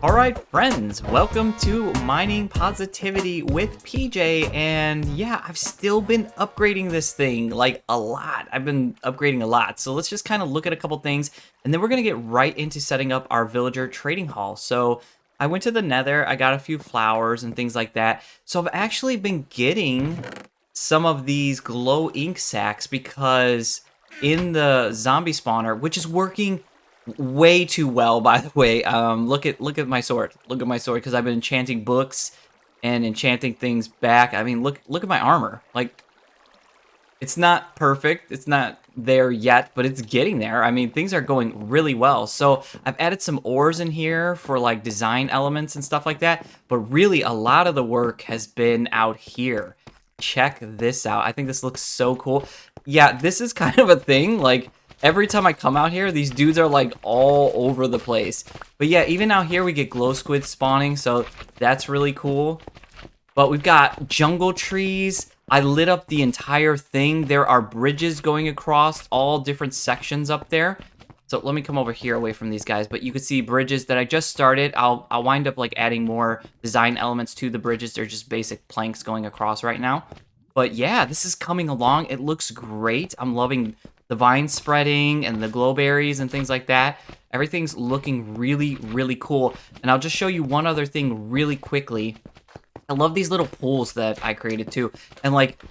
Alright friends, welcome to Mining Positivity with PJ, and yeah, I've still been upgrading this thing, like, a lot. I've been upgrading a lot, so let's just kind of look at a couple things, and then we're gonna get right into setting up our villager trading hall. So, I went to the nether, I got a few flowers and things like that, so I've actually been getting some of these glow ink sacks because in the zombie spawner, which is working way too well, by the way. Look at my sword. Look at my sword, because I've been enchanting books and enchanting things back. I mean, look at my armor. Like, it's not perfect. It's not there yet, but it's getting there. I mean, things are going really well. So I've added some ores in here for like design elements and stuff like that. But really, a lot of the work has been out here. Check this out. I think this looks so cool. Yeah, this is kind of a thing. Like, every time I come out here, these dudes are like all over the place. But yeah, even out here we get glow squid spawning, so that's really cool. But we've got jungle trees. I lit up the entire thing. There are bridges going across all different sections up there. So let me come over here away from these guys. But you can see bridges that I just started. I'll wind up like adding more design elements to the bridges. They're just basic planks going across right now. But yeah, this is coming along. It looks great. I'm loving the vine spreading and the glowberries and things like that. Everything's looking really, really cool. And I'll just show you one other thing really quickly. I love these little pools that I created too. And like,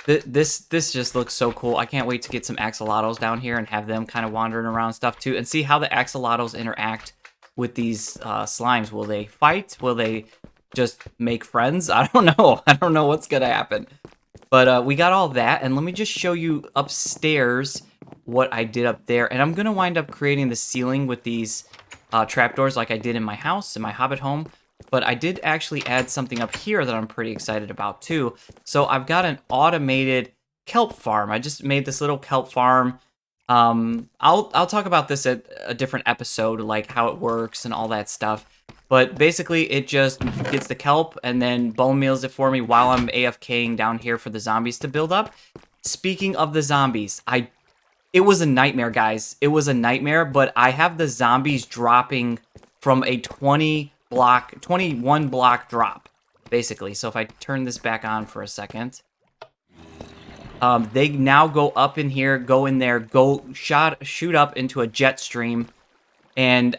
this just looks so cool. I can't wait to get some axolotls down here and have them kind of wandering around stuff too. And see how the axolotls interact with these slimes. Will they fight? Will they just make friends? I don't know. I don't know what's gonna happen. But we got all that, and let me just show you upstairs what I did up there. And I'm going to wind up creating the ceiling with these trapdoors like I did in my house, in my hobbit home. But I did actually add something up here that I'm pretty excited about too. So I've got an automated kelp farm. I just made this little kelp farm. I'll talk about this at a different episode, like how it works and all that stuff. But basically, it just gets the kelp and then bone meals it for me while I'm AFKing down here for the zombies to build up. Speaking of the zombies, it was a nightmare, guys. It was a nightmare, but I have the zombies dropping from a 21 block drop, basically. So if I turn this back on for a second, they now go up in here, go in there, shoot up into a jet stream, and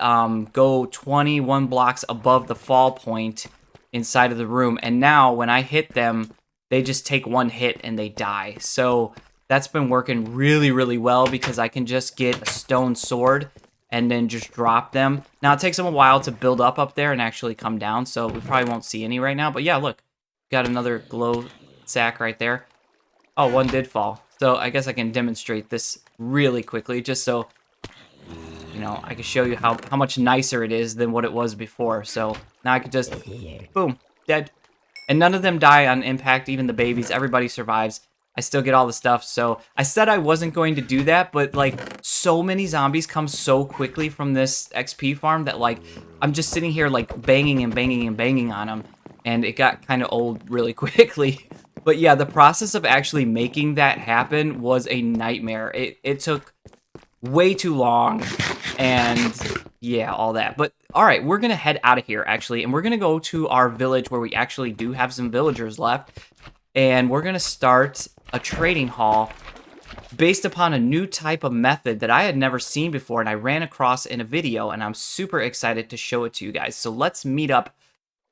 go 21 blocks above the fall point inside of the room. And now when I hit them, they just take one hit and they die. So that's been working really, really well because I can just get a stone sword and then just drop them. Now it takes them a while to build up there and actually come down, so we probably won't see any right now. But yeah, look, got another glow sack right there. Oh, one did fall. So I guess I can demonstrate this really quickly just so you know, I can show you how much nicer it is than what it was before. So now I could just, boom, dead. And none of them die on impact, even the babies. Everybody survives. I still get all the stuff. So I said I wasn't going to do that, but like so many zombies come so quickly from this XP farm that like I'm just sitting here like banging and banging and banging on them. And it got kind of old really quickly. But yeah, the process of actually making that happen was a nightmare. It took way too long. And yeah, all that. But all right, we're going to head out of here, actually. And we're going to go to our village where we actually do have some villagers left. And we're going to start a trading hall based upon a new type of method that I had never seen before. And I ran across in a video. And I'm super excited to show it to you guys. So let's meet up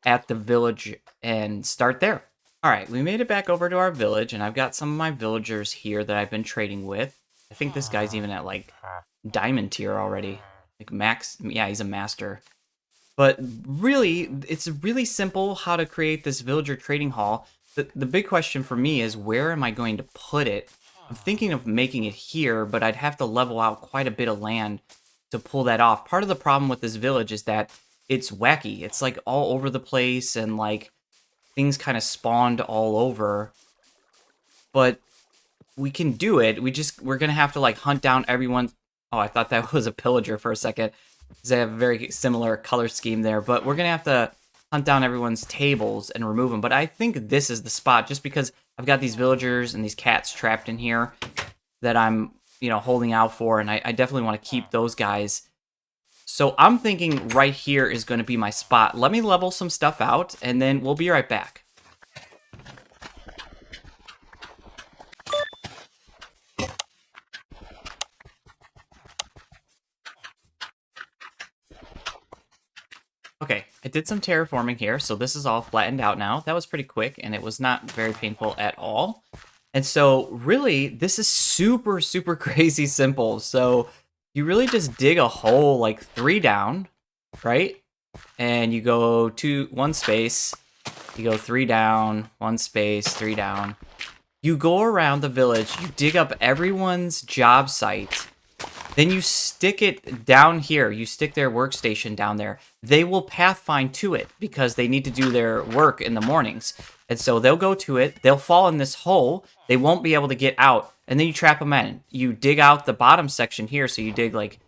at the village and start there. All right, we made it back over to our village. And I've got some of my villagers here that I've been trading with. I think this guy's even at like diamond tier already, like max. Yeah, he's a master. But really, it's really simple how to create this villager trading hall. The big question for me is, where am I going to put it? I'm thinking of making it here, but I'd have to level out quite a bit of land to pull that off. Part of the problem with this village is that it's wacky. It's like all over the place and like things kind of spawned all over. But we can do it. We're gonna have to like hunt down everyone. Oh, I thought that was a pillager for a second, because they have a very similar color scheme there. But we're gonna have to hunt down everyone's tables and remove them. But I think this is the spot, just because I've got these villagers and these cats trapped in here that I'm, you know, holding out for, and I definitely want to keep those guys So I'm thinking right here is going to be my spot. Let me level some stuff out, and then we'll be right back. Okay, I did some terraforming here, so this is all flattened out now. That was pretty quick, and it was not very painful at all. And so, really, this is super, super crazy simple. So, you really just dig a hole like 3 down, right? And you go to 1 space, you go 3 down, 1 space, 3 down. You go around the village, you dig up everyone's job site, then you stick it down here. You stick their workstation down there. They will pathfind to it because they need to do their work in the mornings. And so they'll go to it. They'll fall in this hole. They won't be able to get out. And then you trap them in. You dig out the bottom section here. So you dig like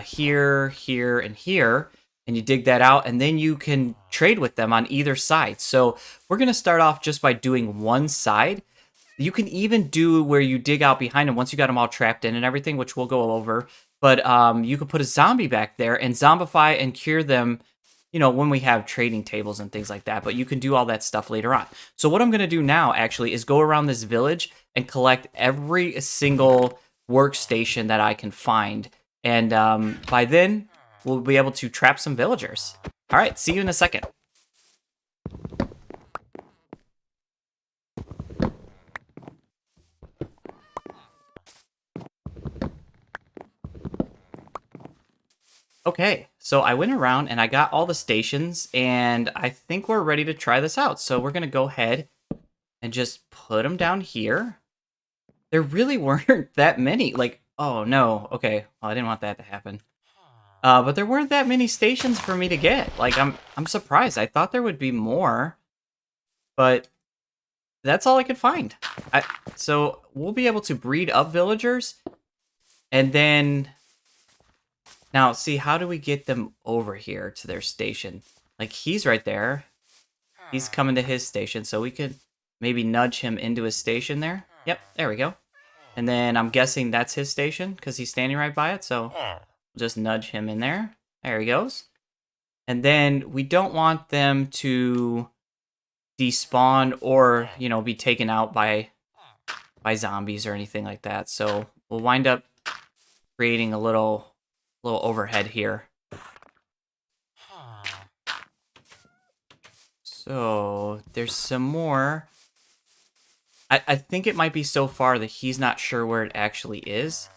here, here, and here. And you dig that out. And then you can trade with them on either side. So we're going to start off just by doing one side. You can even do where you dig out behind them once you got them all trapped in and everything, which we'll go over. But you could put a zombie back there and zombify and cure them, you know, when we have trading tables and things like that. But you can do all that stuff later on. So what I'm going to do now, actually, is go around this village and collect every single workstation that I can find. And by then, we'll be able to trap some villagers. All right, see you in a second. Okay, so I went around and I got all the stations, and I think we're ready to try this out. So we're going to go ahead and just put them down here. There really weren't that many. Like, oh no, okay, well, I didn't want that to happen. But there weren't that many stations for me to get. Like, I'm surprised. I thought there would be more, but that's all I could find. So we'll be able to breed up villagers, and then... Now, see, how do we get them over here to their station? Like, he's right there. He's coming to his station, so we could maybe nudge him into his station there. Yep, there we go. And then I'm guessing that's his station, because he's standing right by it, so we'll just nudge him in there. There he goes. And then we don't want them to despawn or, you know, be taken out by zombies or anything like that. So we'll wind up creating a little overhead here. So there's some more. I think it might be so far that he's not sure where it actually is.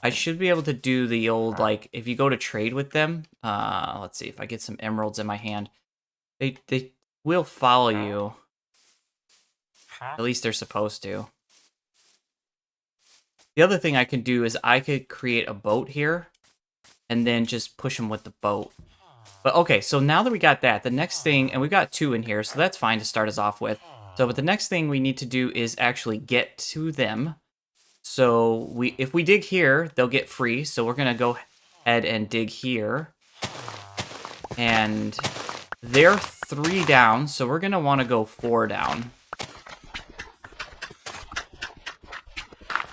I should be able to do the old, like, if you go to trade with them, let's see if I get some emeralds in my hand. They will follow you. At least they're supposed to. The other thing I can do is I could create a boat here and then just push them with the boat. But okay, so now that we got that, the next thing, and we've got 2 in here, so that's fine to start us off with. So, but the next thing we need to do is actually get to them. So if we dig here, they'll get free. So we're gonna go ahead and dig here. And they're 3 down, so we're gonna wanna go 4 down.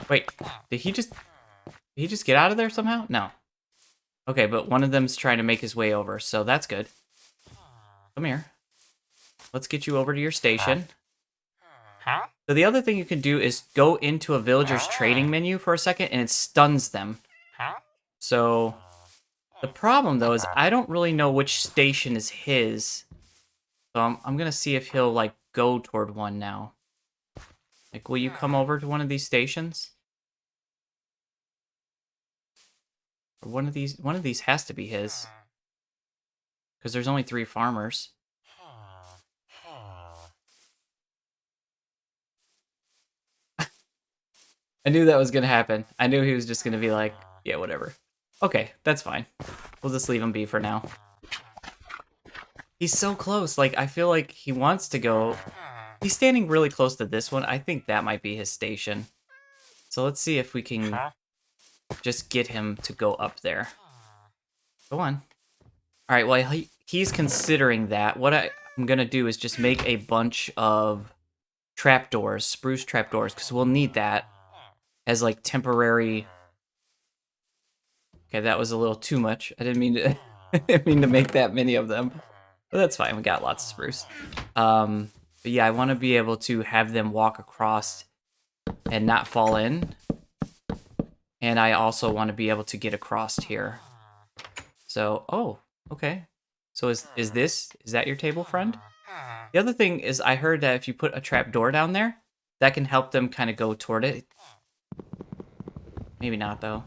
Wait, did he just get out of there somehow? No. Okay, but one of them's trying to make his way over, so that's good. Come here. Let's get you over to your station. So the other thing you can do is go into a villager's trading menu for a second, and it stuns them. So the problem, though, is I don't really know which station is his. So I'm going to see if he'll, like, go toward one now. Like, will you come over to one of these stations? Or one of these has to be his. Because there's only 3 farmers. I knew that was going to happen. I knew he was just going to be like, yeah, whatever. Okay, that's fine. We'll just leave him be for now. He's so close. Like, I feel like he wants to go. He's standing really close to this one. I think that might be his station. So let's see if we can just get him to go up there. Go on. All right, well, he's considering that. What I'm going to do is just make a bunch of trapdoors, spruce trapdoors, because we'll need that as, like, temporary Okay, that was a little too much. I didn't mean to I didn't mean to make that many of them. But that's fine, we got lots of spruce. But yeah, I want to be able to have them walk across and not fall in. And I also want to be able to get across here. So, oh, okay. So is that your table, friend? The other thing is I heard that if you put a trap door down there, that can help them kind of go toward it. Maybe not, though.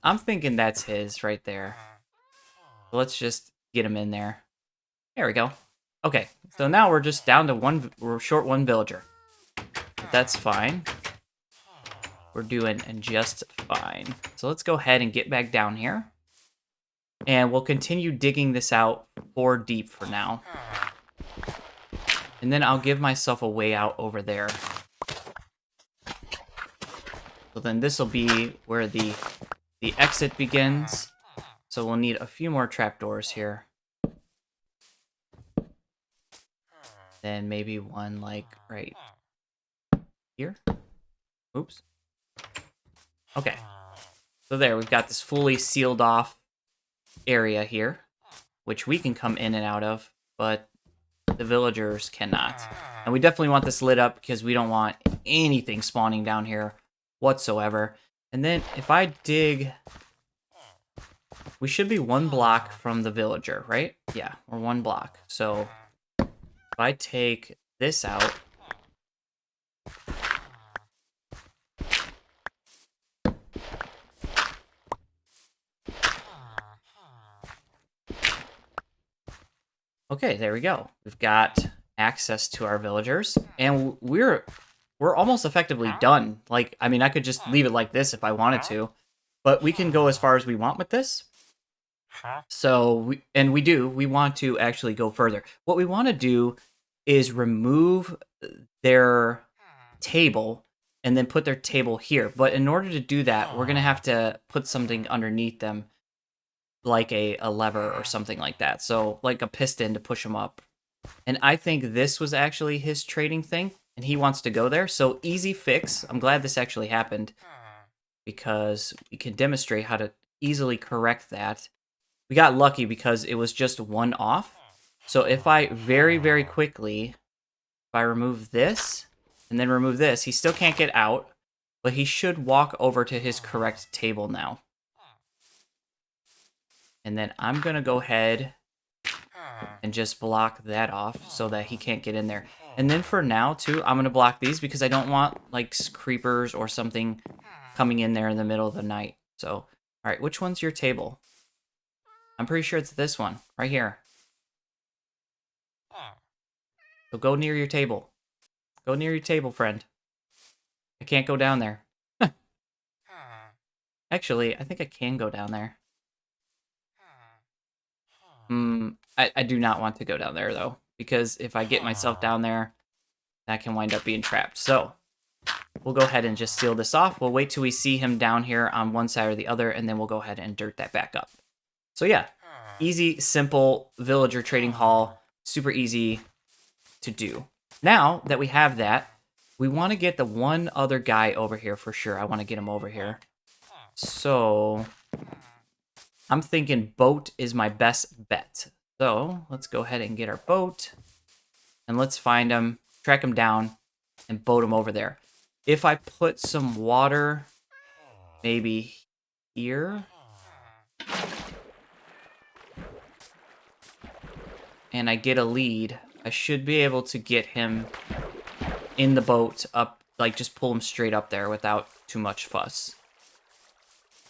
I'm thinking that's his right there. So let's just get him in there. There we go. Okay, so now we're just down to we're short one villager. But that's fine. We're doing just fine. So let's go ahead and get back down here. And we'll continue digging this out 4 deep for now. And then I'll give myself a way out over there. So then this will be where the exit begins. So we'll need a few more trapdoors here. Then maybe one like right here. Oops. Okay. So there, we've got this fully sealed off area here, which we can come in and out of, but the villagers cannot. And we definitely want this lit up because we don't want anything spawning down here whatsoever. And then if I dig, we should be 1 block from the villager, right? Yeah, we're 1 block. So if I take this out, okay, there we go. We've got access to our villagers, and we're almost effectively done. Like, I mean, I could just leave it like this if I wanted to, but we can go as far as we want with this. So, we want to actually go further. What we want to do is remove their table and then put their table here. But in order to do that, we're going to have to put something underneath them, like a lever or something like that. So, like a piston to push them up. And I think this was actually his trading thing, and he wants to go there. So, easy fix. I'm glad this actually happened, because we can demonstrate how to easily correct that. We got lucky because it was just 1 off. So if I very, very quickly, if I remove this and then remove this, he still can't get out, but he should walk over to his correct table now. And then I'm going to go ahead and just block that off so that he can't get in there. And then for now, too, I'm going to block these because I don't want, like, creepers or something coming in there in the middle of the night. So, all right, which one's your table? I'm pretty sure it's this one, right here. So go near your table. Go near your table, friend. I can't go down there. Actually, I think I can go down there. I do not want to go down there, though, because if I get myself down there, that can wind up being trapped. So we'll go ahead and just seal this off. We'll wait till we see him down here on one side or the other, and then we'll go ahead and dirt that back up. So yeah, easy, simple villager trading hall, super easy to do. Now that we have that, we want to get the one other guy over here for sure. I want to get him over here. So I'm thinking boat is my best bet. So let's go ahead and get our boat, and let's find him, track him down, and boat him over there. If I put some water maybe here, and I get a lead, I should be able to get him in the boat up, like just pull him straight up there without too much fuss.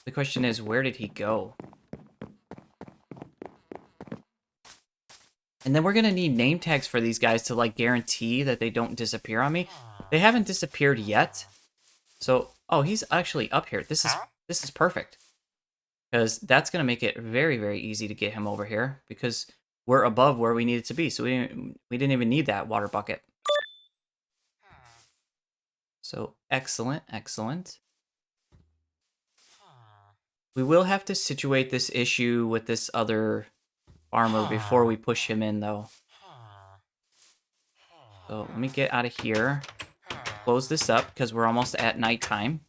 The question is, where did he go? And then we're going to need name tags for these guys to, like, guarantee that they don't disappear on me. They haven't disappeared yet. So, oh, he's actually up here. This is perfect. Because that's going to make it very, very easy to get him over here. Because we're above where we needed to be. So we didn't even need that water bucket. So, excellent, excellent. We will have to situate this issue with this other farmer before we push him in, though. So let me get out of here. close this up because we're almost at nighttime.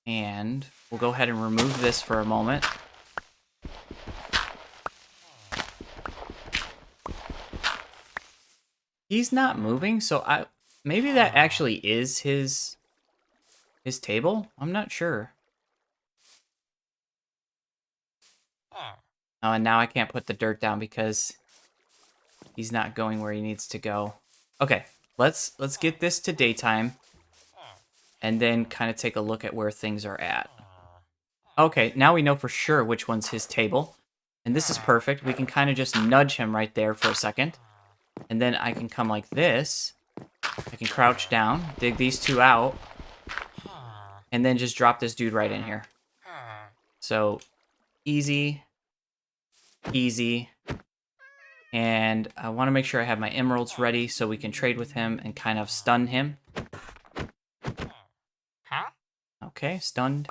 And we'll go ahead and remove this for a moment. He's not moving, so maybe that actually is his table? I'm not sure. Oh, and now I can't put the dirt down because he's not going where he needs to go. Okay, let's get this to daytime and then kind of take a look at where things are at. Okay, now we know for sure which one's his table. And this is perfect. We can kind of just nudge him right there for a second. And then I can come like this. I can crouch down, dig these two out, and then just drop this dude right in here. So, easy. Easy. And I want to make sure I have my emeralds ready so we can trade with him and kind of stun him. Okay, stunned.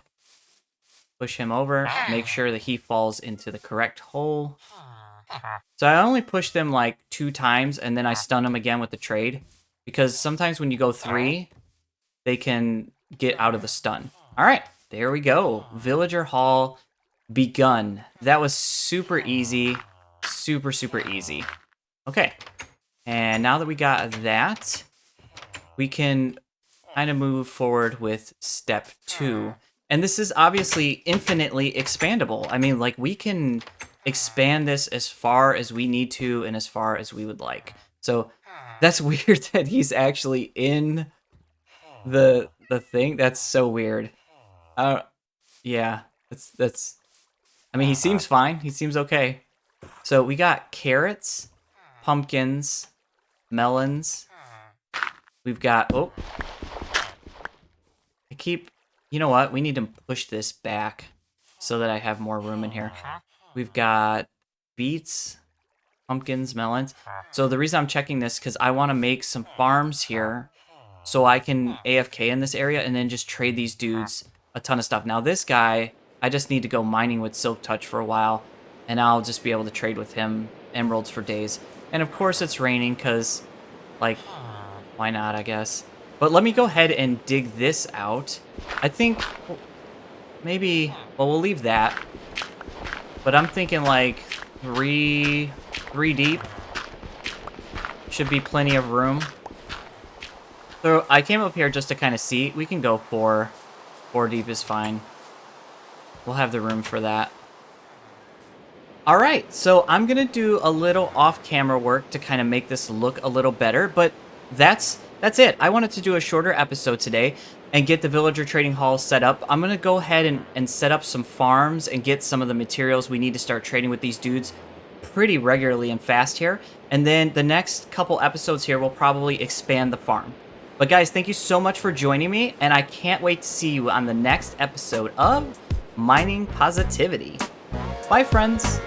Push him over. Make sure that he falls into the correct hole. So I only push them like 2 times and then I stun them again with the trade. Because sometimes when you go 3, they can get out of the stun. Alright, there we go. Villager Hall begun. That was super easy. Super, super easy. Okay. And now that we got that, we can kind of move forward with step 2. And this is obviously infinitely expandable. I mean, like, we can expand this as far as we need to and as far as we would like. So that's weird that he's actually in the thing. That's so weird. Yeah, that's. I mean, he seems fine. He seems okay. So we got carrots, pumpkins, melons. We've got, oh. You know what? We need to push this back so that I have more room in here. We've got beets, pumpkins, melons. So the reason I'm checking this because I want to make some farms here so I can AFK in this area and then just trade these dudes a ton of stuff. Now this guy, I just need to go mining with Silk Touch for a while and I'll just be able to trade with him emeralds for days. And of course it's raining because, like, why not, I guess. But let me go ahead and dig this out. I think maybe, well, we'll leave that. But I'm thinking like three deep. Should be plenty of room. So I came up here just to kind of see. We can go 4 deep is fine. We'll have the room for that. All right, so I'm gonna do a little off-camera work to kind of make this look a little better, but that's it. I wanted to do a shorter episode today and get the villager trading hall set up. I'm going to go ahead and set up some farms and get some of the materials we need to start trading with these dudes pretty regularly and fast here. And then the next couple episodes here will probably expand the farm. But guys, thank you so much for joining me, and I can't wait to see you on the next episode of Mining Positivity. Bye, friends.